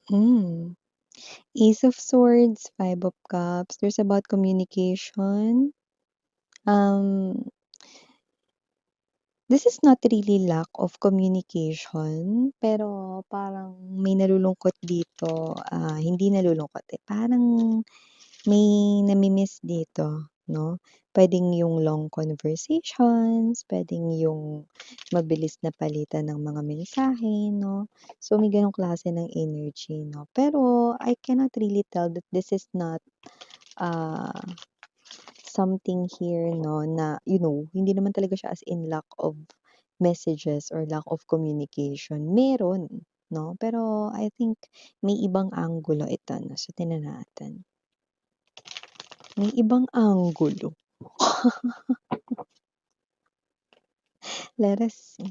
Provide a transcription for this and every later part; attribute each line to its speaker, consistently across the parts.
Speaker 1: Hmm. Ace of Swords, Five of Cups, there's about communication. Um, this is not really lack of communication, pero parang may nalulungkot dito, hindi nalulungkot, parang may nami-miss dito, 'no? Puwedeng yung long conversations, puwedeng yung mabilis na palitan ng mga mensahe, 'no? So, may gano'ng klase ng energy, 'no? Pero I cannot really tell that this is not, ah, something here, 'no, na, hindi naman talaga siya as in lack of messages or lack of communication. Meron, 'no? Pero I think may ibang anggulo ito, 'no? So, tingnan natin. May ibang anggulo. Let us see.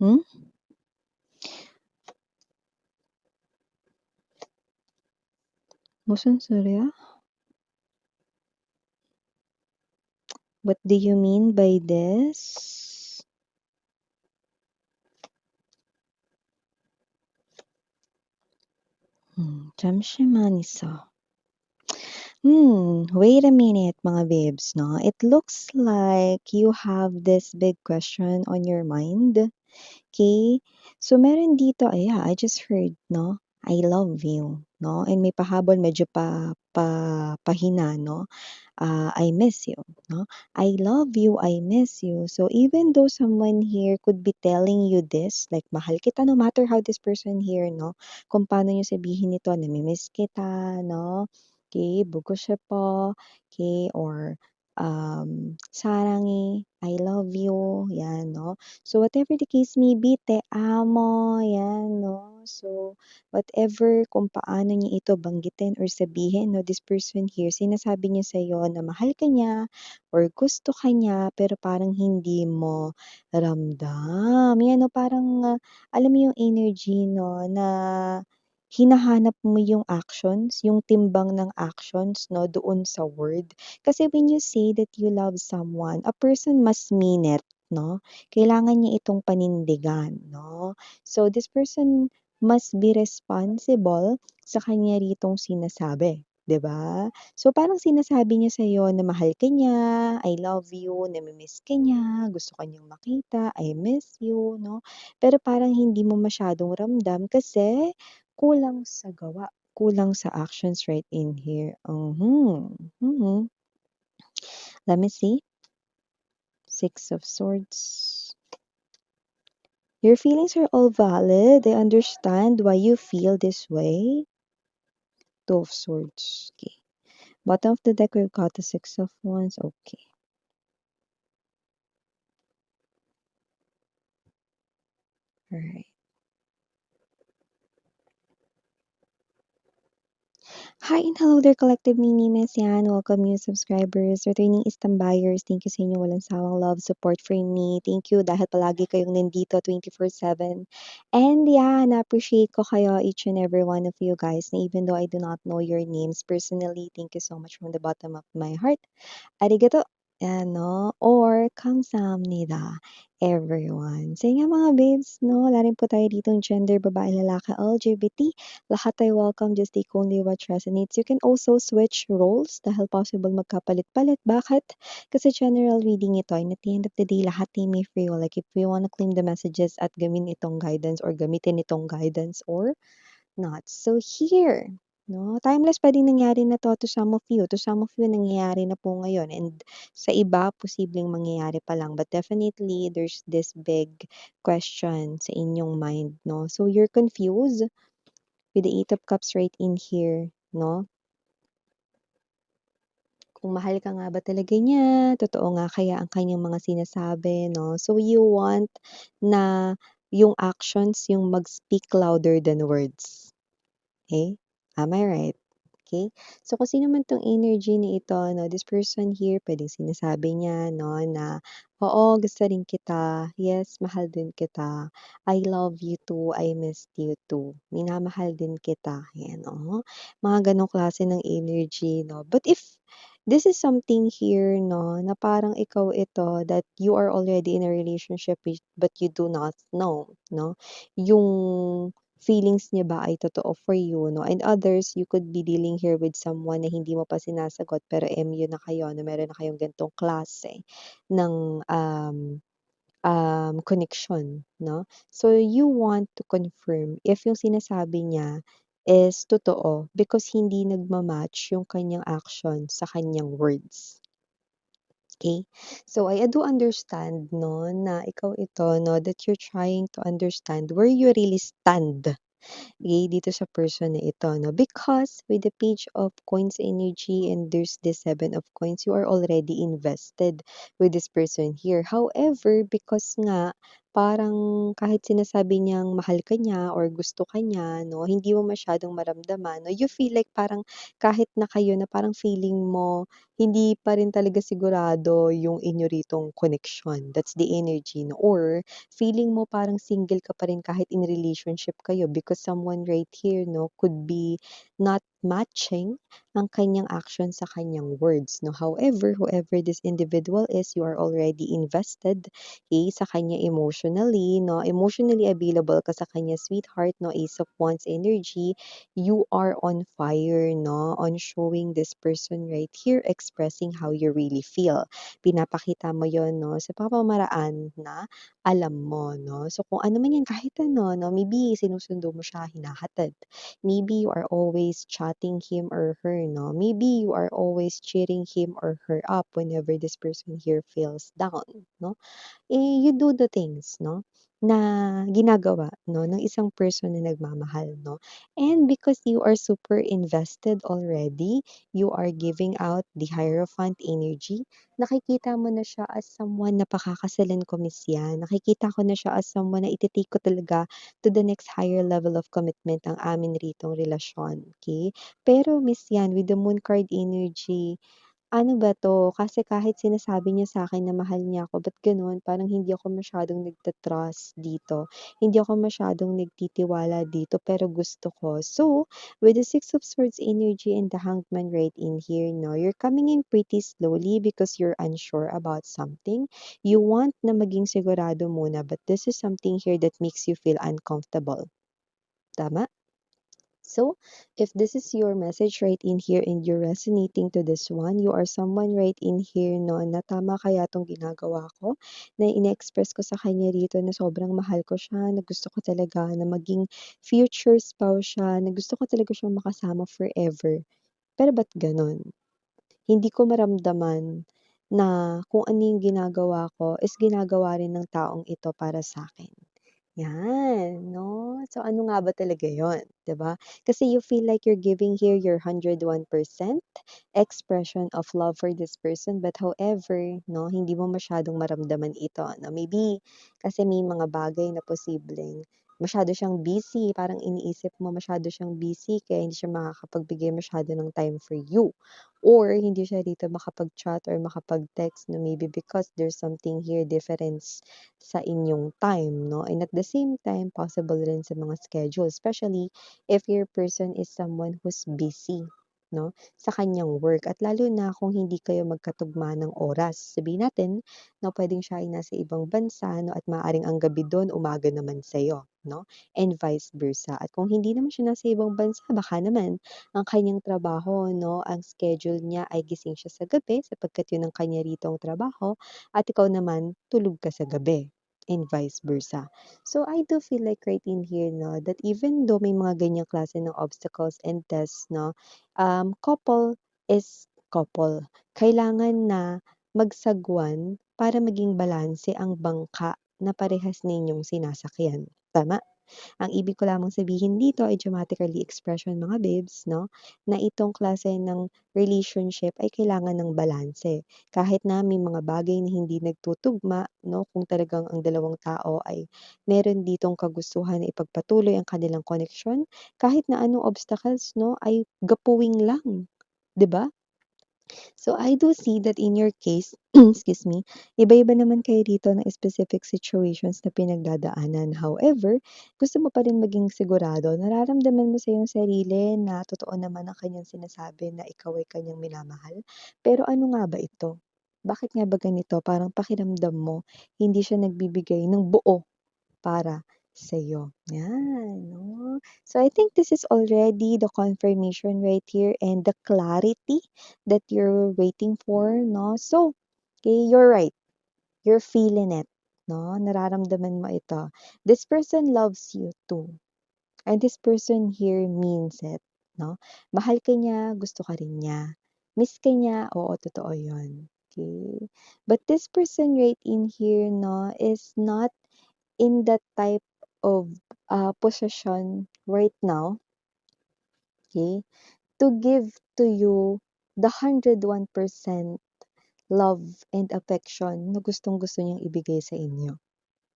Speaker 1: Hmm? Musun Surya? What do you mean by this? 잠시만 있어. Wait a minute, mga babes, 'no? It looks like you have this big question on your mind. Okay? So, meron dito, yeah, I just heard, 'no? I love you, 'no? And may pahabol medyo pahina, 'no? I miss you, 'no? I love you, I miss you. So, even though someone here could be telling you this, like, mahal kita, no matter how this person here, 'no? Kung paano niyo sabihin ito, nami-miss kita, 'no? Okay, bogo 싶어, okay, or 사랑해, I love you, yan, 'no? So, whatever the case may be, te amo, yan, 'no? So, whatever kung paano niya ito banggitin or sabihin, 'no, this person here, sinasabi niya sa'yo na mahal ka niya or gusto ka niya, pero parang hindi mo ramdam. Yan, 'no, parang, alam mo yung energy, 'no, na hinahanap mo yung actions, yung timbang ng actions, 'no, doon sa word. Kasi when you say that you love someone, a person must mean it, 'no? Kailangan niya itong panindigan, 'no? So, this person must be responsible sa kanya ritong sinasabi, 'di ba? So, parang sinasabi niya sa'yo na mahal ka niya, I love you, nami-miss ka niya, gusto ka niyang makita, I miss you, 'no? Pero parang hindi mo masyadong ramdam kasi kulang sa gawa, kulang sa actions right in here. Mhm. Let me see. Six of Swords. Your feelings are all valid. I understand why you feel this way. Two of Swords. Okay. Bottom of the deck, we've got the Six of Wands. Okay. Alright. Hi and hello there, collective minimes yan. Welcome new subscribers, returning buyers. Thank you sa inyo walang sawang love, support for me. Thank you dahil palagi kayong nandito 24/7. And yeah, na-appreciate ko kayo, each and every one of you guys, na even though I do not know your names personally, thank you so much from the bottom of my heart. Arigato, ano, or kamsahamnida, everyone. So yun nga mga babes, 'no, wala rin po tayo ditong gender, babae, lalaki, LGBT. Lahat ay welcome, just take only what resonates. You can also switch roles dahil possible magkapalit-palit. Bakit? Kasi general reading ito and at the end of the day, lahat ay may free will. Like if you wanna claim the messages at gamitin itong guidance or not. So here, 'no, timeless puwedeng nangyari na 'to to some of you. To some of you nangyayari na po ngayon and sa iba posibleng mangyayari pa lang. But definitely there's this big question sa inyong mind, 'no. So you're confused with the Eight of Cups right in here, 'no. Kung mahal ka nga ba talaga niya, totoo nga kaya ang kanyang mga sinasabi, 'no. So you want na yung actions yung mag-speak louder than words. Okay? Am I right? Okay? So, kung sino man 'tong energy na ito, 'no, this person here, puwedeng sinasabi niya, 'no, na Oo, gusto rin kita. Yes, mahal din kita. I love you too, I missed you too. Minamahal din kita, 'yan, oh. Mga gano'ng klase ng energy 'no. But if this is something here 'no, na parang ikaw ito that you are already in a relationship with but you do not know 'no, yung feelings niya ba ay totoo for you 'no, and others you could be dealing here with someone na hindi mo pa sinasagot pero MU na kayo na meron na kayong ganitong klase ng, connection 'no. So you want to confirm if yung sinasabi niya is totoo because hindi nagma-match yung kanyang action sa kanyang words, okey? So I do understand 'no, na ikaw ito 'no, that you're trying to understand where you really stand dito sa person na ito 'no, because with the page of coins energy and there's the seven of coins, you are already invested with this person here. However, because nga parang kahit sinasabi niyang mahal ka niya or gusto ka niya 'no, hindi mo masyadong maramdaman 'no, you feel like parang kahit na kayo na parang feeling mo hindi pa rin talaga sigurado yung inyo ritong connection. That's the energy 'no, or feeling mo parang single ka pa rin kahit in relationship kayo because someone right here 'no, could be not matching ang kanyang action sa kanyang words 'no. However, whoever this individual is, you are already invested, sa kanya emotionally 'no, emotionally available ka sa kanya sweetheart 'no, Ace of Wands energy. You are on fire 'no, on showing this person right here, expressing how you really feel. Pinapakita mo yon 'no, sa pamamaraan na alam mo 'no. So kung ano man 'yan kahit ano 'no, maybe sinusundo mo siya, hinahatid. Maybe you are always chatting him or her 'no. Maybe you are always cheering him or her up whenever this person here feels down 'no. You do the things 'no, na ginagawa 'no, ng isang person na nagmamahal 'no. And because you are super invested already, you are giving out the Hierophant energy, nakikita mo na siya as someone na pakakasalan ko miss yan. Nakikita ko na siya as someone na ko talaga to the next higher level of commitment ang amin ritong relasyon, okay. Pero miss yan with the Moon card energy, ano ba 'to, kasi kahit sinasabi niya sa'kin na mahal niya ako ba't gano'n, parang hindi ako masyadong nagta-trust dito, hindi ako masyadong nagtitiwala dito pero gusto ko. So, with the Six of Swords energy and the Hanged Man right in here 'no, you're coming in pretty slowly because you're unsure about something. You want na maging sigurado muna but this is something here that makes you feel uncomfortable, tama? So, if this is your message right in here and you're resonating to this one, you are someone right in here no, na tama kaya 'tong ginagawa ko, na ine-express ko sa kanya rito na sobrang mahal ko siya, na gusto ko talaga na maging future spouse siya, na gusto ko talaga siyang makasama forever. Pero ba't gano'n? Hindi ko maramdaman na kung ano yung ginagawa ko is ginagawa rin ng taong ito para sa'kin. 'Yan, 'no? So, ano nga ba talaga 'yun, 'di ba? Kasi you feel like you're giving here your 101% expression of love for this person, but however, 'no, hindi mo masyadong maramdaman ito, 'no? Maybe kasi may mga bagay na posibleng masyado siyang busy, parang iniisip mo masyado siyang busy kaya hindi siya makakapagbigay masyado ng time for you. Or hindi siya dito makapag-chat or makapag-text 'no, maybe because there's something here difference sa inyong time 'no, and at the same time possible rin sa mga schedule, especially if your person is someone who's busy 'no, sa kanyang work at lalo na kung hindi kayo magkatugma ng oras. Sabihin natin na puwedeng siya ay nasa ibang bansa 'no, at maaaring ang gabi dun umaga naman sa'yo 'no, and vice versa. At kung hindi naman siya nasa ibang bansa baka naman ang kanyang trabaho 'no, ang schedule niya ay gising siya sa gabi sapagkat yun ang kanya ritong trabaho at ikaw naman tulog ka sa gabi and vice versa. So, I do feel like right in here 'no, that even though may mga ganyang klase ng obstacles and tests 'no, couple is couple. Kailangan na magsagwan para maging balanse ang bangka na parehas ninyong sinasakyan, tama? Ang ibig ko lamang sabihin dito ay dramatically expression mga babes 'no, na itong klase ng relationship ay kailangan ng balanse. Kahit na may mga bagay na hindi nagtutugma 'no, kung talagang ang dalawang tao ay meron ditong kagustuhan na ipagpatuloy ang kanilang koneksyon, kahit na anong obstacles 'no, ay gapuwing lang, 'di ba? So I do see that in your case, excuse me, iba-iba naman kayo dito ng specific situations na pinagdadaanan. However, gusto mo pa rin maging sigurado, nararamdaman mo sa iyong sarili na totoo naman ang kanyang sinasabi na ikaw ay kanyang minamahal. Pero ano nga ba ito? Bakit nga ba ganito? Parang pakiramdam mo, hindi siya nagbibigay ng buo para sa'yo. Yan, 'no. So, I think this is already the confirmation right here and the clarity that you're waiting for, 'no. So, okay, you're right. You're feeling it, 'no. Nararamdaman mo ito. This person loves you too, and this person here means it, 'no. Mahal ka niya, gusto ka rin niya. Miss ka niya, oo, totoo 'yun, okay. But this person right in here, 'no, is not in that type of possession right now, okay, to give to you the 101% love and affection na gustong-gusto niyang ibigay sa inyo.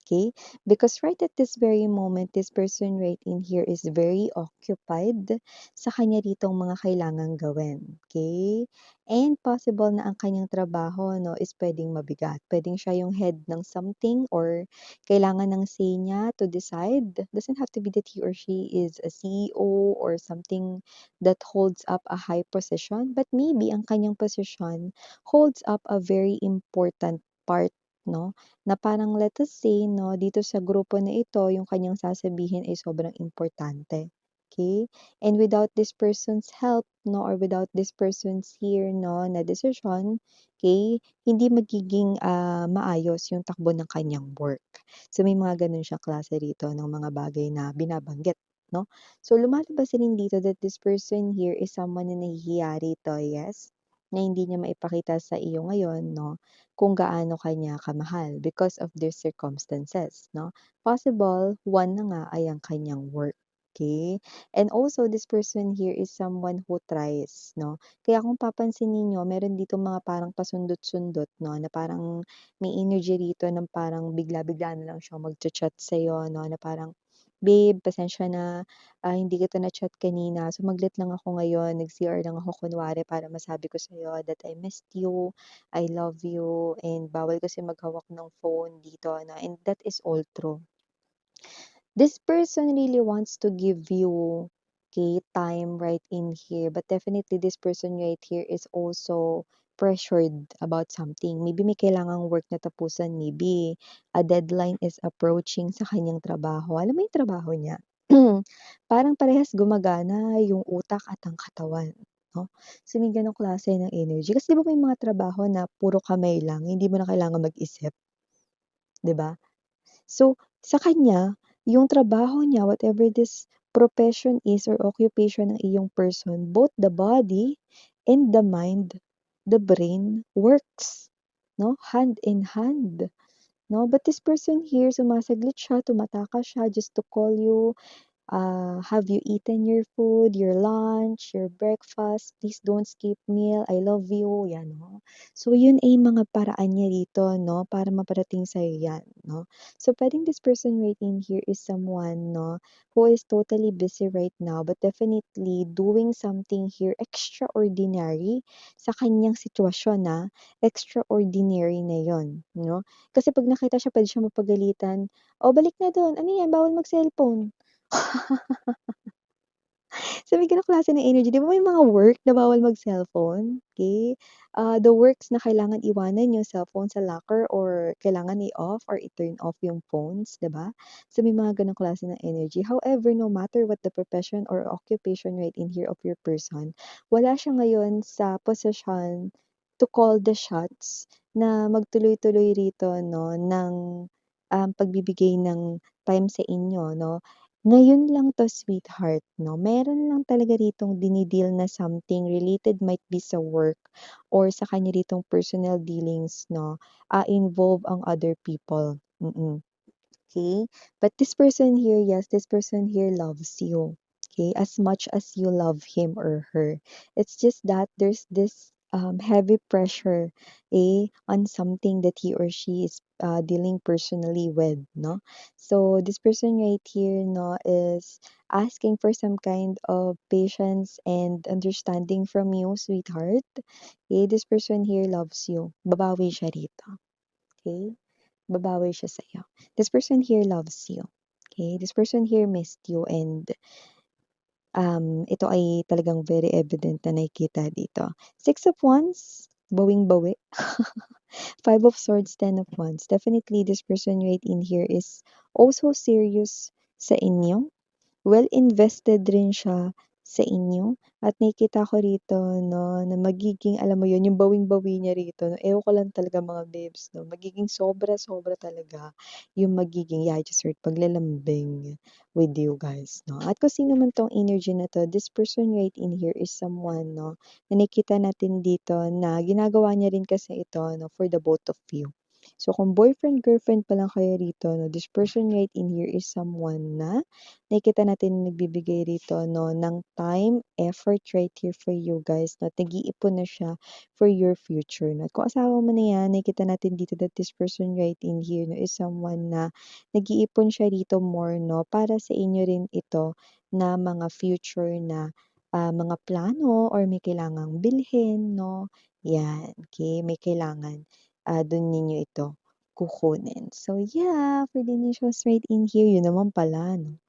Speaker 1: Okay? Because right at this very moment, this person right in here is very occupied sa kanya ditong mga kailangang gawin. Okay? And possible na ang kanyang trabaho, no, is pwedeng mabigat. Pwedeng siya yung head ng something or kailangan ng say niya to decide. Doesn't have to be that he or she is a CEO or something that holds up a high position, but maybe ang kanyang position holds up a very important part, no, na parang let us say 'no, dito sa grupo na ito yung kanyang sasabihin ay sobrang importante, okay. And without this person's help 'no, or without this person's here 'no, na desisyon, okay, hindi magiging, maayos yung takbo ng kanyang work. So, may mga gano'n siyang klase rito ng mga bagay na binabanggit 'no. So, lumalabas rin dito that this person here is someone na nahihiya rito, yes, na hindi niya maipakita sa iyo ngayon 'no, kung gaano ka niya kamahal because of their circumstances, 'no. Possible, one na nga ay ang kanyang work, okay. And also this person here is someone who tries, 'no. Kaya kung papansinin niyo meron ditong mga parang pasundot-sundot 'no, na parang may energy rito ng parang bigla-bigla na lang siyang magcha-chat sa'yo 'no, na parang, "Babe, pasensya na, hindi kita na-chat kanina, sumaglit lang ako ngayon, nag-CR lang ako kunwari para masabi ko sa'yo that I missed you, I love you, and bawal kasi maghawak ng phone dito ano," and that is all true. This person really wants to give you, okay, time right in here, but definitely this person right here is also pressured about something. Maybe may kailangang work na tapusan, maybe a deadline is approaching sa kanyang trabaho. Alam mo yung trabaho niya? Parang parehas gumagana yung utak at ang katawan, 'no? So, may gano'ng klase ng energy. Kasi 'di ba may mga trabaho na puro kamay lang, hindi mo na kailangan mag-isip, 'di ba? So, sa kanya, yung trabaho niya, whatever this profession is or occupation ng iyong person, both the body and the mind, the brain works, 'no, hand in hand, 'no? But this person here, sumasaglit siya, tumatakas siya just to call you. Have you eaten your food, your lunch, your breakfast? Please don't skip meal. I love you. Yan, no? So, yun ay mga paraan niya rito, no? Para maparating sa'yo yan, no? So, pwedeng this person right in here is someone, no? Who is totally busy right now, but definitely doing something here extraordinary sa kanyang sitwasyon, na extraordinary na yon, no? Kasi pag nakita siya, pwede siya mapagalitan. O, balik na doon. Ano yan? Bawal mag-cellphone. So, may gano'ng klase ng energy. 'Di ba may mga work na bawal mag-cellphone, okay. The works na kailangan iwanan yung cellphone sa locker or kailangan i-off or i-turn off yung phones, 'di ba? So, may mga gano'ng klase ng energy. However, no matter what the profession or occupation right in here of your person, wala siya ngayon sa posisyon to call the shots na magtuloy-tuloy rito 'no, ng, pagbibigay ng time sa inyo 'no. Ngayon lang 'to, sweetheart 'no, meron lang talaga ritong dini-deal na something related, might be sa work or sa kanya ritong personal dealings 'no, involve ang other people, okay. But this person here, yes, this person here loves you, okay, as much as you love him or her. It's just that there's this, heavy pressure on something that he or she is dealing personally with, no? So this person right here, no, is asking for some kind of patience and understanding from you, sweetheart. Okay, this person here loves you. Babawi siya rito. Okay? Babawi siya sa'yo. This person here loves you. Okay? This person here missed you and ito ay talagang very evident na nakikita dito. Six of Wands, bawing-bawi. Five of Swords, Ten of Wands. Definitely, this person right in here is also serious sa inyo. Well invested rin siya sa inyo at nakikita ko rito 'no, na magiging alam mo 'yun, yung bawing-bawi niya rito 'no, ewan ko lang talaga mga babes 'no, magiging sobra-sobra talaga yung magiging, yeah, I just heard paglalambing with you guys 'no. At kung sino man 'tong energy na 'to, this person right in here is someone 'no, na nakikita natin dito na ginagawa niya rin kasi ito 'no, for the both of you. So kung boyfriend, girlfriend pa lang kayo rito 'no, this person right in here is someone na nakikita natin nagbibigay rito 'no, ng time, effort right here for you guys 'no, nag-iipon na siya for your future 'no. At kung asawa mo na 'yan, nakikita natin dito that this person right in here 'no, is someone na nag-iipon siya rito more 'no, para sa inyo rin ito na mga future na, mga plano or may kailangang bilhin 'no, 'yan, okey, may kailangan, dun ninyo ito kukunin. So yeah, for the initials right in here, yun naman pala 'no.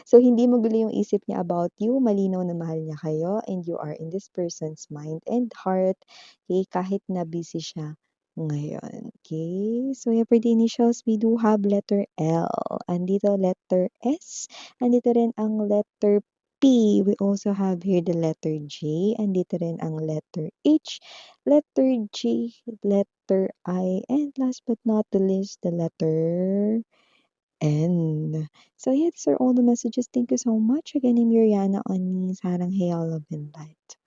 Speaker 1: So, hindi magulo yung isip niya about you, malinaw na mahal niya kayo and you are in this person's mind and heart, okay, kahit na busy siya ngayon, okay? So, yeah, for the initials, we do have letter L, andito letter S, andito rin ang letter P. We also have here the letter J, andito rin ang letter H, letter G, letter I, and last but not the least, the letter N. So yeah, these are all the messages. Thank you so much. Again, I'm Yuriana on Sarang Hey All Love and Light.